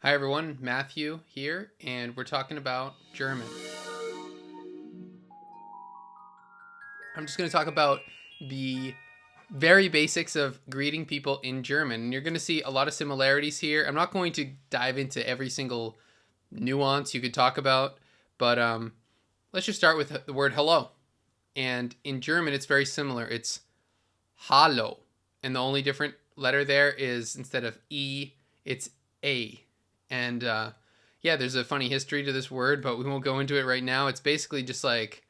Hi everyone, Matthew here, and we're talking about German. I'm just going to talk about the very basics of greeting people in German, and you're going to see a lot of similarities here. I'm not going to dive into every single nuance you could talk about, but let's just start with the word hello. And in German, it's very similar. It's hallo, and the only different letter there is instead of E, it's A. And yeah, there's a funny history to this word, but we won't go into it right now. It's basically just like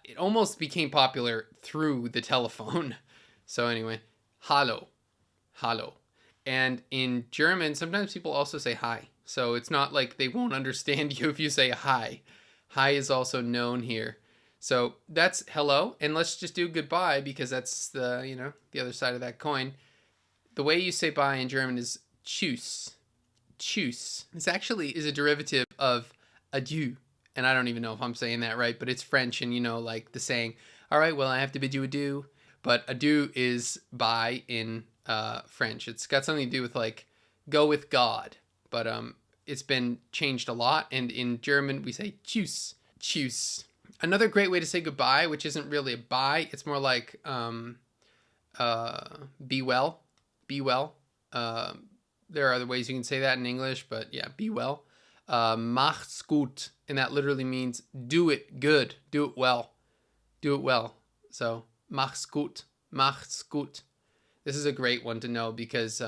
it almost became popular through the telephone. So anyway, hallo, hallo. And in German, sometimes people also say hi. So it's not like they won't understand you if you say hi. Hi is also known here. So that's hello, and let's just do goodbye because that's the other side of that coin. The way you say bye in German is tschüss. Tschüss. This actually is a derivative of adieu. And I don't even know if I'm saying that right, but it's French, and like the saying, all right, well, I have to bid you adieu. But adieu is bye in French. It's got something to do with like go with God. But it's been changed a lot. And in German, we say tschüss. Tschüss. Another great way to say goodbye, which isn't really a bye, it's more like be well. Be well. There are other ways you can say that in English, but yeah, be well. Macht's gut, and that literally means do it good, do it well, do it well. So macht's gut, macht's gut. This is a great one to know because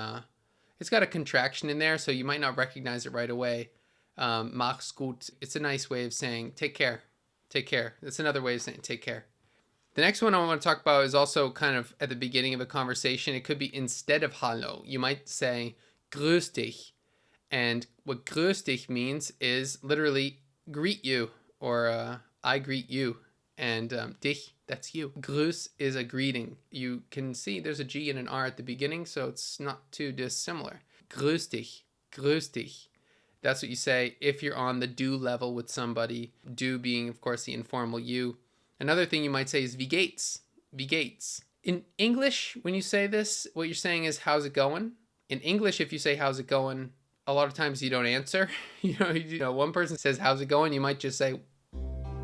it's got a contraction in there, so you might not recognize it right away. Macht's gut. It's a nice way of saying take care, take care. That's another way of saying take care. The next one I want to talk about is also kind of at the beginning of a conversation. It could be instead of hallo. You might say grüß dich. And what grüß dich means is literally greet you, or I greet you. And dich, that's you. Grüß is a greeting. You can see there's a G and an R at the beginning, so it's not too dissimilar. Grüß dich, grüß dich. That's what you say if you're on the du level with somebody. Du being, of course, the informal you. Another thing you might say is wie geht's? Wie geht's? In English, when you say this, what you're saying is how's it going? In English, if you say how's it going, a lot of times you don't answer. One person says how's it going, you might just say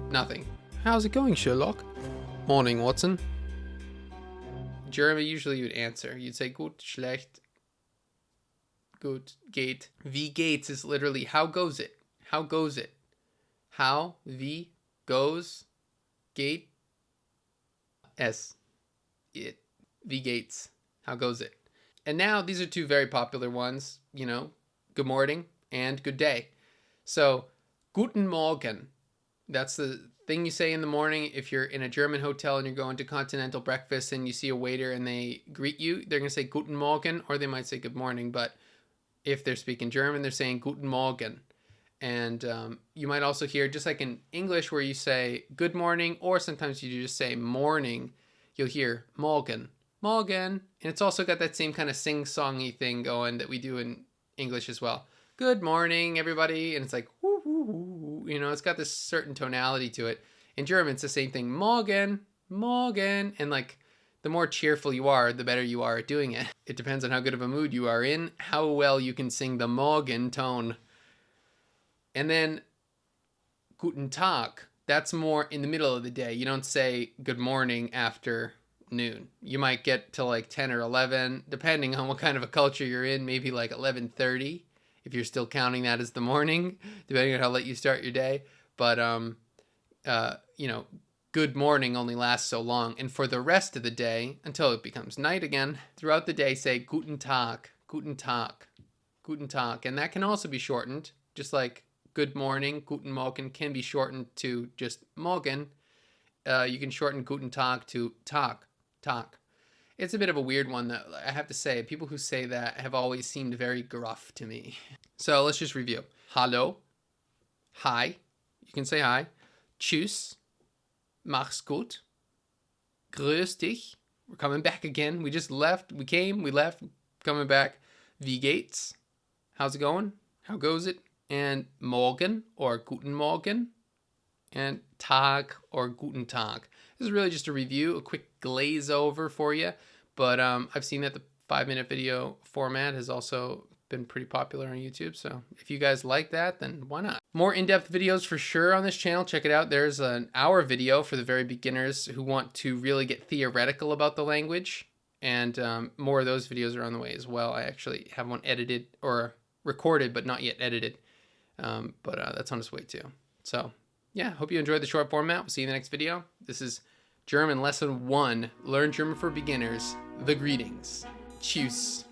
nothing. How's it going, Sherlock? Morning, Watson. German, usually you'd answer. You'd say gut, schlecht, gut, geht. Wie geht's is literally how goes it? How goes it? How, wie, goes, geht, es, it. Wie geht's? How goes it? And now these are two very popular ones, good morning and good day. So, Guten Morgen. That's the thing you say in the morning. If you're in a German hotel and you're going to continental breakfast and you see a waiter and they greet you, they're going to say Guten Morgen, or they might say good morning. But if they're speaking German, they're saying Guten Morgen. And you might also hear, just like in English where you say good morning, or sometimes you just say morning, you'll hear morgen, morgen. And it's also got that same kind of sing-songy thing going that we do in English as well. Good morning, everybody. And it's like, woo, woo, woo. It's got this certain tonality to it. In German, it's the same thing. Morgen, morgen. And like, the more cheerful you are, the better you are at doing it. It depends on how good of a mood you are in, how well you can sing the morgen tone. And then Guten Talk, that's more in the middle of the day. You don't say good morning after noon. You might get to like 10 or 11, depending on what kind of a culture you're in, maybe like 11:30, if you're still counting that as the morning, depending on how late you start your day. But, good morning only lasts so long. And for the rest of the day, until it becomes night again, throughout the day, say Guten Tag, Guten Tag, Guten Tag. And that can also be shortened, just like good morning, Guten Morgen, can be shortened to just Morgen. You can shorten Guten Tag to Tag, Tag. It's a bit of a weird one, that I have to say. People who say that have always seemed very gruff to me. So let's just review. Hallo, hi, you can say hi. Tschüss, mach's gut. Grüß dich, we're coming back again. We just left, we came, we left, coming back. Wie geht's? How's it going? How goes it? And morgen, or Guten Morgen, and Tag, or Guten Tag. This is really just a review, a quick glaze over for you, but I've seen that the 5-minute video format has also been pretty popular on YouTube. So if you guys like that, then why not? More in-depth videos for sure on this channel. Check it out. There's an hour video for the very beginners who want to really get theoretical about the language. And more of those videos are on the way as well. I actually have one edited or recorded, but not yet edited. But that's on its way too. So yeah, hope you enjoyed the short format. We'll see you in the next video. This is German Lesson 1, Learn German for Beginners, the greetings. Tschüss.